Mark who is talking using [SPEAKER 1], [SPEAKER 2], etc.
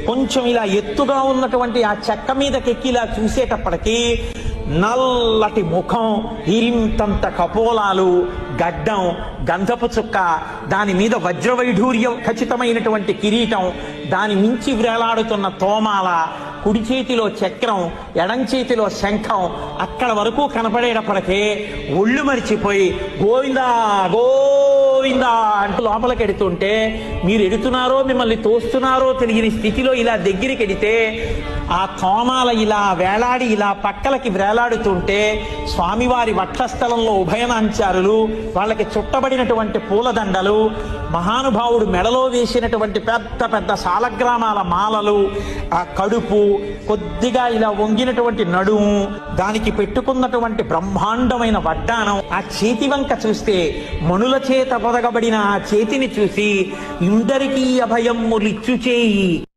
[SPEAKER 1] కొంచెం ఇలా ఎత్తుగా ఉన్నటువంటి ఆ చెక్క మీదకెక్కి ఇలా చూసేటప్పటికీ నల్లటి ముఖం, ఇంతంత కపోలాలు, గడ్డం, గంధపు చుక్క, దాని మీద వజ్రవైఢూర్యం ఖచ్చితమైనటువంటి కిరీటం, దాని మించి వ్రేలాడుతున్న తోమాల, కుడి చేతిలో చక్రం, ఎడం చేతిలో శంఖం, అక్కడ వరకు కనపడేటప్పటికే ఒళ్ళు మరిచిపోయి గోవిందా గోవిందా అంటూ లోపలికి ఎడుతుంటే, మీరు ఎడుతున్నారో మిమ్మల్ని తోస్తున్నారో తెలియని స్థితిలో ఇలా దగ్గరికి ఎడితే ఆ తోమాల ఇలా వేలాడి ఇలా పక్కలకి వేలాడుతుంటే స్వామివారి వక్షస్థలంలో ఉభయనాంచారులు, వాళ్ళకి చుట్టబడినటువంటి పూలదండలు, మహానుభావుడు మెడలో వేసినటువంటి పెద్ద పెద్ద సాలగ్రామాల మాలలు, ఆ కడుపు, కొద్దిగా ఇలా వంగినటువంటి నడుము, దానికి పెట్టుకున్నటువంటి బ్రహ్మాండమైన వడ్డానం, ఆ చేతి వంక చూస్తే మణుల చేత పొదగబడిన ఆ చేతిని చూసి ఇందరికీ అభయమ్ములిచ్చు చేయి